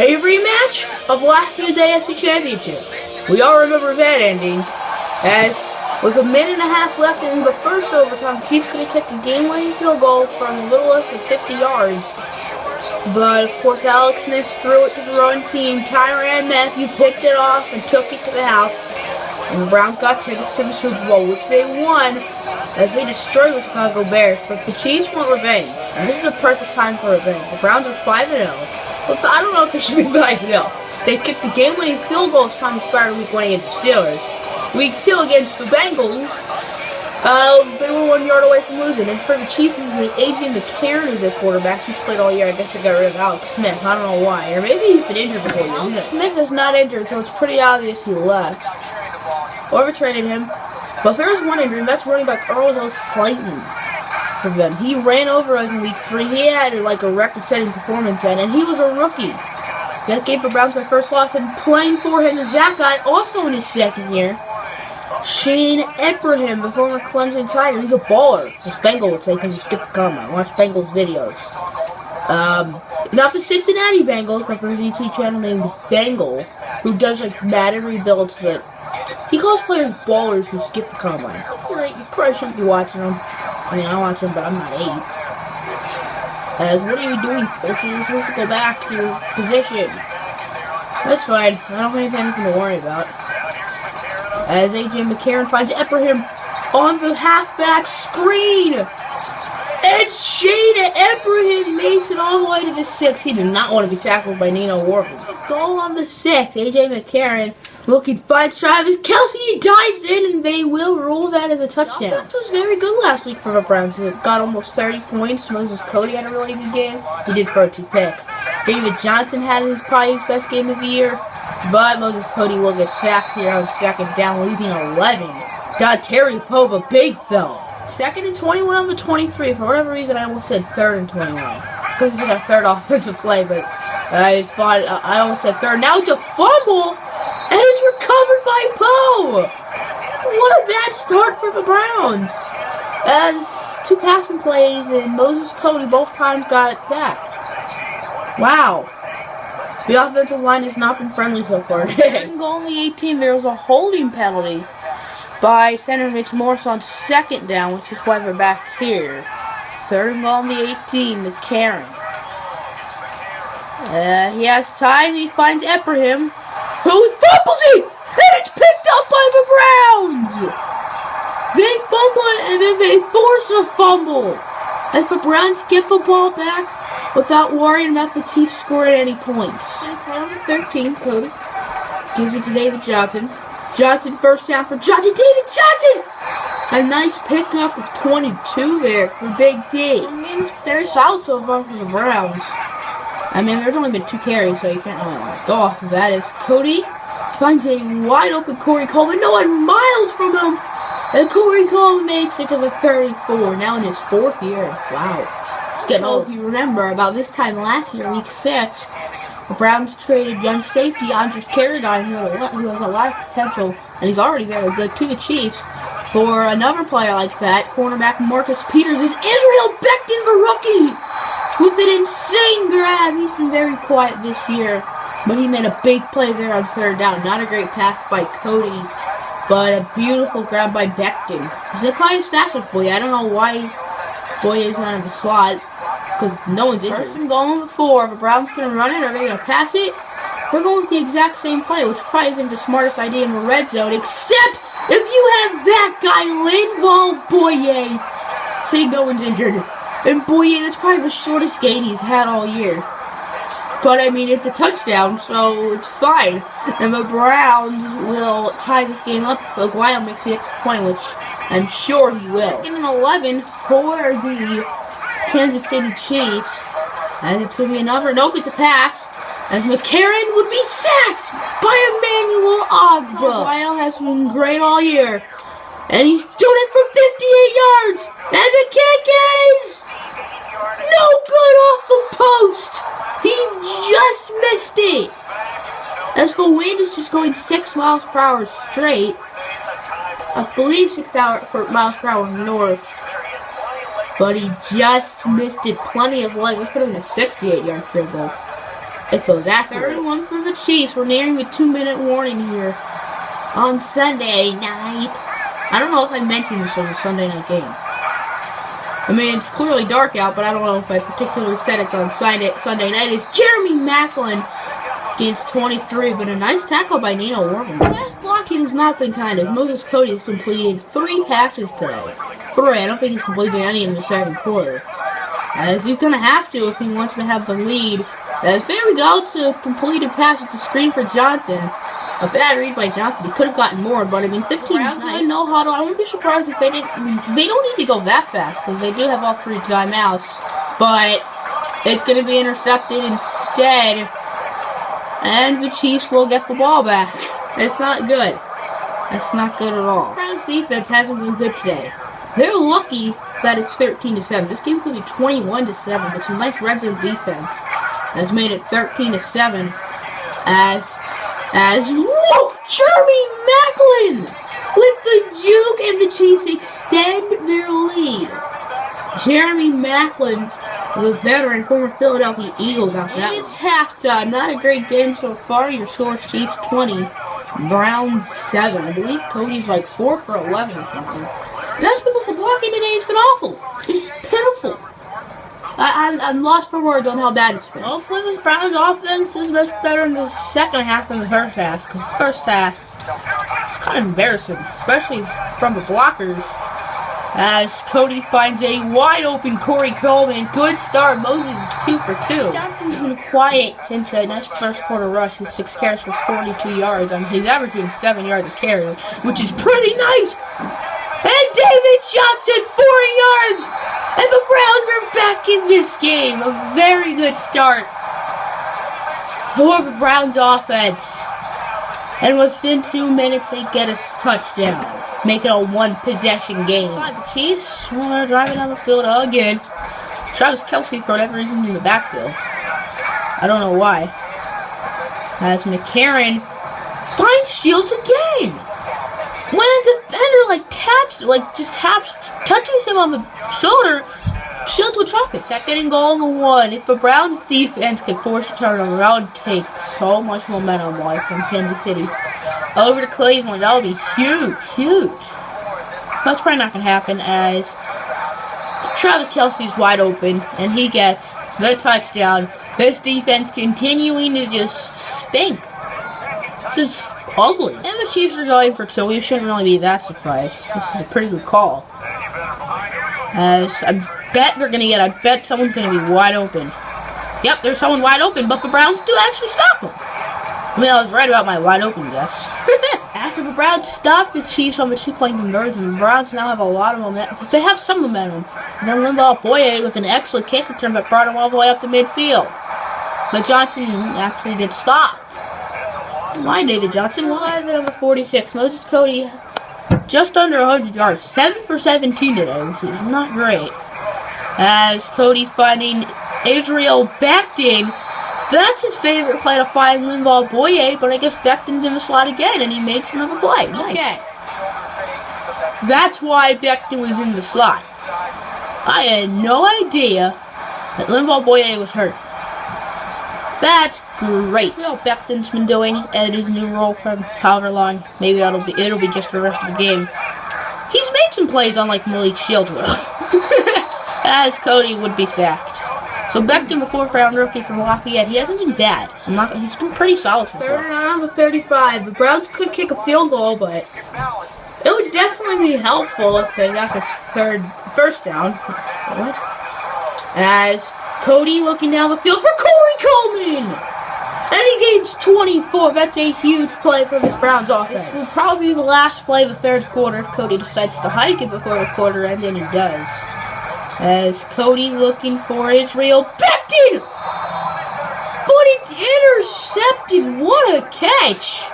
A rematch of last year's AFC Championship. We all remember that ending, as with a minute and a half left in the first overtime, the Chiefs could have kicked a game-winning field goal from a little less than 50 yards. But, of course, Alex Smith threw it to the run team. Tyrann Mathieu picked it off and took it to the house. And the Browns got tickets to the Super Bowl, which they won as they destroyed the Chicago Bears. But the Chiefs want revenge, and this is a perfect time for revenge. The Browns are 5-0. But I don't know if they should be 5-0. They kicked the game-winning field goal as time expired Week 1 against the Steelers. Week 2 against the Bengals, they were 1 yard away from losing. And for the Chiefs, A.J. McCarron who's at quarterback. He's played all year. I guess they got rid of Alex Smith. I don't know why. Or maybe he's been injured before. Alex Smith is not injured, so it's pretty obvious he left. Whoever traded him. But there is one injury, and that's running back Earl Slayton for them. He ran over us in Week 3. He had like a record-setting performance in, and he was a rookie. That gave the Browns their first loss, and playing for him is that guy also in his second year. Shane Ebrahim, the former Clemson Tiger. He's a baller, as Bengal would say, because he skipped the combine. Watch Bengals videos. Not the Cincinnati Bengals, but there's a YouTube channel named Bengal, who does like Madden rebuilds, but he calls players ballers who skip the combine. If you're 8, you probably shouldn't be watching them. I mean, I watch them, but I'm not 8. As, what are you doing, folks? You're supposed to go back to your position. That's fine. I don't think it's anything to worry about. As A.J. McCarron finds Ebrahim on the halfback screen. And Shane Ebrahim makes it all the way to the 6. He did not want to be tackled by Nino Warford. Goal on the 6. A.J. McCarron looking finds Travis Kelce. He dives in, and they will rule that as a touchdown. It was very good last week for the Browns. He got almost 30 points. Moses Cody had a really good game. He did 32 picks. David Johnson had probably his best game of the year. But Moses Cody will get sacked here on second down, losing 11. Terry Pope, a big fella. Second and 21 on the 23. For whatever reason, I almost said third and 21. Because this is our third offensive play, but I thought I almost said third. Now it's a fumble, and it's recovered by Poe. What a bad start for the Browns. As 2 passing plays, and Moses Cody both times got sacked. Wow. The offensive line has not been friendly so far. Second goal on the 18, there was a holding penalty by center Mitch Morse on second down, which is why they're back here. Third and goal on the 18, McCarron. He has time, he finds Ebrahim, who fumbles it, and it's picked up by the Browns! They fumble it, and then they force a fumble, as the Browns get the ball back without worrying about the Chiefs scoring any points. 13, Cody gives it to David Johnson. Johnson first down for Johnson. David Johnson! A nice pickup of 22 there for Big D. The game is very solid so far for the Browns. I mean, there's only been 2 carries, so you can't really go off of that. As Cody finds a wide open Corey Coleman. No one miles from him. And Corey Coleman makes it to the 34. Now in his 4th year. Wow. It's getting old. If you remember, about this time last year, Week 6, the Browns traded young safety Andres Carradine, who has a lot of potential, and he's already very good, to the Chiefs, for another player like that, cornerback Marcus Peters. Is Israel Becton, the rookie, with an insane grab. He's been very quiet this year, but he made a big play there on third down. Not a great pass by Cody, but a beautiful grab by Becton. He's not quite as fast as Boye. I don't know why Boye's not in the slot, because no one's injured. First and goal on the 4. The Browns gonna run it, or are they gonna pass it? We're going with the exact same play, which probably isn't the smartest idea in the red zone, except if you have that guy, Linval Boye. Say no one's injured. And Boye, that's probably the shortest gain he's had all year. But, I mean, it's a touchdown, so it's fine. And the Browns will tie this game up if Aguayo makes the extra point, which I'm sure he will. Second and 11 for the Kansas City Chiefs. And it's going to be another. Nope, it's a pass. As McCarron would be sacked by Emmanuel Ogbah. Aguayo has been great all year. And he's doing it from 58 yards. And the kick is no good off the post. He just missed it. As the wind is just going 6 miles per hour straight. I believe 6 miles per hour north. But he just missed it. Plenty of light. We put him in a 68-yard field goal. It feels accurate. 31 for the Chiefs. We're nearing the 2-minute warning here on Sunday night. I don't know if I mentioned this was a Sunday night game. I mean, it's clearly dark out, but I don't know if I particularly said it's on Sunday night. It's Jeremy Maclin against 23, but a nice tackle by Nino Warren. Pass blocking has not been kind of. Moses Cody has completed 3 passes today. 3. I don't think he's completed any in the second quarter. As he's going to have to if he wants to have the lead. As there we go to completed pass at the screen for Johnson. A bad read by Johnson. He could have gotten more, but I mean, 15 rounds. Nice. No huddle. I wouldn't be surprised if they didn't. They don't need to go that fast because they do have all 3 timeouts. But it's going to be intercepted instead, and the Chiefs will get the ball back. It's not good. That's not good at all. Browns defense hasn't been good today. They're lucky that it's 13-7. This game could be 21-7, but some nice red zone defense has made it 13-7. Whoa, Jeremy Maclin with the juke, and the Chiefs extend their lead. Jeremy Maclin, the veteran, former Philadelphia Eagles, out that. It's halftime. Not a great game so far. Your score: Chiefs 20, Browns 7. I believe Cody's like 4 for 11 or something. And that's because the blocking today has been awful. It's pitiful. I'm lost for words on how bad it's been. Hopefully this Browns offense is much better in the second half than the first half, because the first half is kind of embarrassing, especially from the blockers. As Cody finds a wide open Corey Coleman. Good start. Moses is 2 for 2. Johnson's been quiet since a nice first quarter rush. His 6 carries for 42 yards. I mean, he's averaging 7 yards a carry, which is pretty nice. And David Johnson, 40 yards! And the Browns are back in this game. A very good start for the Browns offense. And within 2 minutes, they get a touchdown, make it a 1-possession game. The Chiefs are driving down the field again. Travis Kelce, for whatever reason, is in the backfield. I don't know why. As McCarron finds Shields again. When a defender touches him on the shoulder, Shields would drop it. 2nd and goal and 1. If the Browns defense could force a turnover, that would take so much momentum away from Kansas City over to Cleveland. That would be huge, huge. That's probably not going to happen, as Travis Kelce's wide open and he gets the touchdown. This defense continuing to just stink. This is ugly. And the Chiefs are going for 2. You shouldn't really be that surprised. This is a pretty good call. As I bet someone's going to be wide open. Yep, there's someone wide open, but the Browns do actually stop him. I mean, I was right about my wide open guess. After the Browns stopped the Chiefs on the 2-point conversion, the Browns now have a lot of momentum. They have some momentum. And then Linval Boye with an excellent kick return that brought him all the way up to midfield. But Johnson actually did stop. Why David Johnson? Live at number 46. Moses Cody just under 100 yards. 7 for 17 today, which is not great. As Cody finding Israel Becton. That's his favorite play, to find Linval Boye, but I guess Becton's in the slot again, and he makes another play. Nice. Okay. That's why Becton was in the slot. I had no idea that Linval Boye was hurt. That's great. You know what Becton's been doing at his new role for however long. Maybe it'll be just for the rest of the game. He's made some plays on like Malik Shields would have. As Cody would be sacked. So Becton, the 4th-round rookie from Lafayette, he hasn't been bad. He's been pretty solid so far. 3rd and 35. The Browns could kick a field goal, but it would definitely be helpful if they got this first down. What? As Cody looking down the field for Corey Coleman! And he gains 24. That's a huge play for this Browns offense. This will probably be the last play of the 3rd quarter if Cody decides to hike it before the quarter ends, and he does. As Cody looking for Israel Becton! But it's intercepted. What a catch!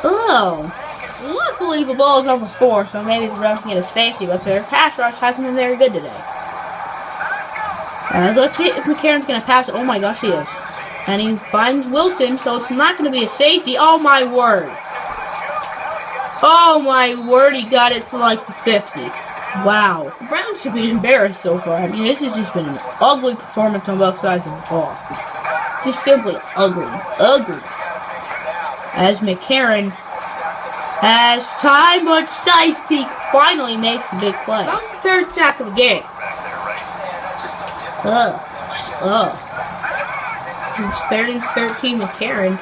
Oh. Luckily the ball is on the 4, so maybe the Browns can get a safety, but their pass rush hasn't been very good today. And let's see if McCarron's going to pass it. Oh my gosh, he is. And he finds Wilson, so it's not going to be a safety. Oh my word. Oh my word, he got it to like the 50. Wow. The Browns should be embarrassed so far. I mean, this has just been an ugly performance on both sides of the ball. just simply ugly. Ugly. As McCarron has time, but Shiesty finally makes the big play. That was the third sack of the game. It's 3rd and 13. McCarron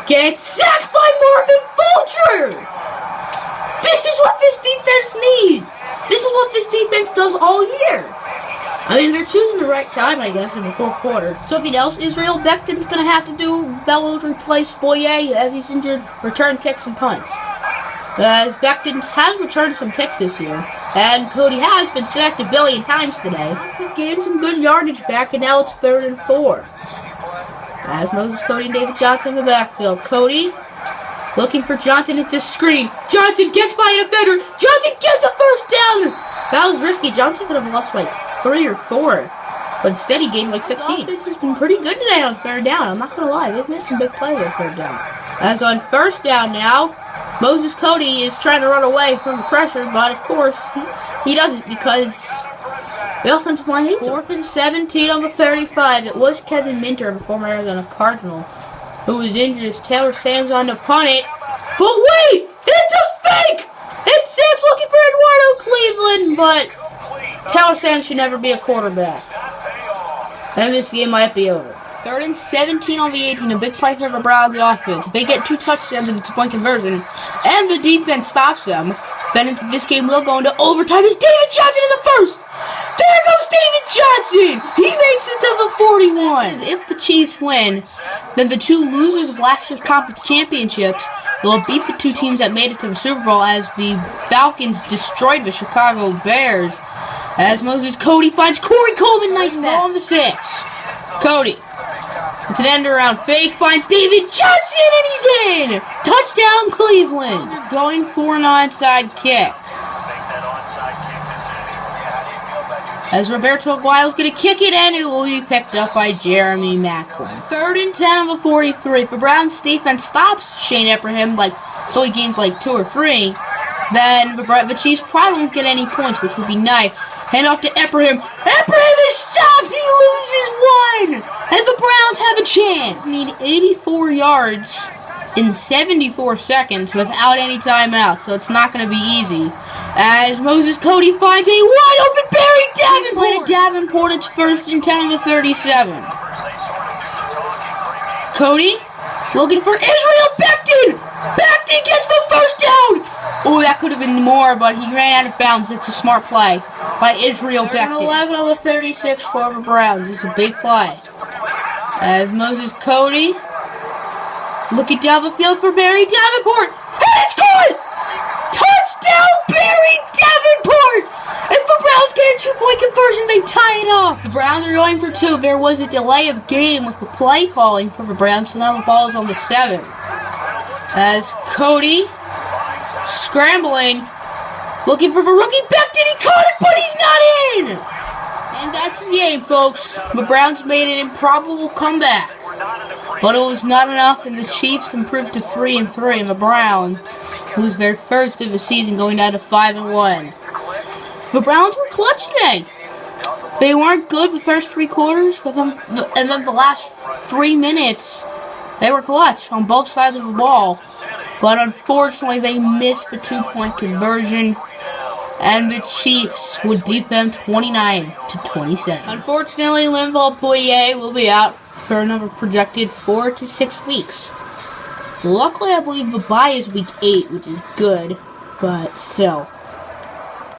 gets sacked by Marvin Fulcher. This is what this defense needs. This is what this defense does all year. I mean, they're choosing the right time, I guess, in the 4th quarter. Something else Israel Becton's going to have to do, that will replace Boyer as he's injured, return kicks and punts. Becton has returned some kicks this year, and Cody has been sacked a billion times today. He's gained some good yardage back, and now it's 3rd and 4. As Moses Cody and David Johnson in the backfield. Cody looking for Johnson at the screen. Johnson gets by a defender. Johnson gets a first down. That was risky. Johnson could have lost like 3 or 4. But instead he gained like 16. This has been pretty good today on 3rd down. I'm not going to lie. They've made some big plays on 3rd down. As on 1st down now, Moses Cody is trying to run away from the pressure. But of course, he doesn't because the offensive line hates him. 4th and 17 on the 35. It was Kevin Minter, the former Arizona Cardinal, who was injured as Taylor Sam's on to punt it. But wait! It's a fake! And Sam's looking for Eduardo Cleveland, but Taylor Sam should never be a quarterback. And this game might be over. 3rd and 17 on the 18. A big play for the Browns offense. If they get 2 touchdowns and it's a point conversion, and the defense stops them, then this game will go into overtime. It's David Johnson in the first! There goes David Johnson! He makes it to the 41! If the Chiefs win, then the 2 losers of last year's conference championships will beat the 2 teams that made it to the Super Bowl as the Falcons destroyed the Chicago Bears. As Moses Cody finds Corey Coleman, nice ball on the 6. Cody. It's an end around fake, finds David Johnson, and he's in! Touchdown, Cleveland! They're going for an onside kick. As Roberto Aguayo's going to kick it, and it will be picked up by Jeremy Maclin. 3rd and 10 on the 43. If the Browns defense stops Shane Abraham, so he gains 2 or 3, then the Chiefs probably won't get any points, which would be nice. Hand off to Abraham. Abraham is stopped! He loses 1! And the Browns have a chance. Need 84 yards in 74 seconds without any timeouts, so it's not going to be easy. As Moses Cody finds a wide open Barry Davenport. Davenport, it's 1st and 10 on the 37. Cody looking for Israel Becton. Becton gets the first down. Oh, that could have been more, but he ran out of bounds. It's a smart play by Israel Becton. 11 on the 36 for the Browns. It's a big play. As Moses Cody looking down the field for Barry Davenport. And it's good! Touchdown, Barry Davenport! If the Browns get a 2-point conversion, they tie it up. The Browns are going for 2. There was a delay of game with the play calling for the Browns, so now the ball is on the 7. As Cody scrambling, looking for the rookie Becton. He caught it, but he's not in! And that's the game, folks. The Browns made an improbable comeback, but it was not enough, and the Chiefs improved to 3-3, and the Browns lose their first of the season, going down to 5-1. The Browns were clutch today. They weren't good the first 3 quarters, and then the last 3 minutes, they were clutch on both sides of the ball. But unfortunately, they missed the 2-point conversion, and the Chiefs would beat them 29-27. Unfortunately, Linval Boyer will be out for another projected 4 to 6 weeks. Luckily, I believe the bye is week 8, which is good, but still.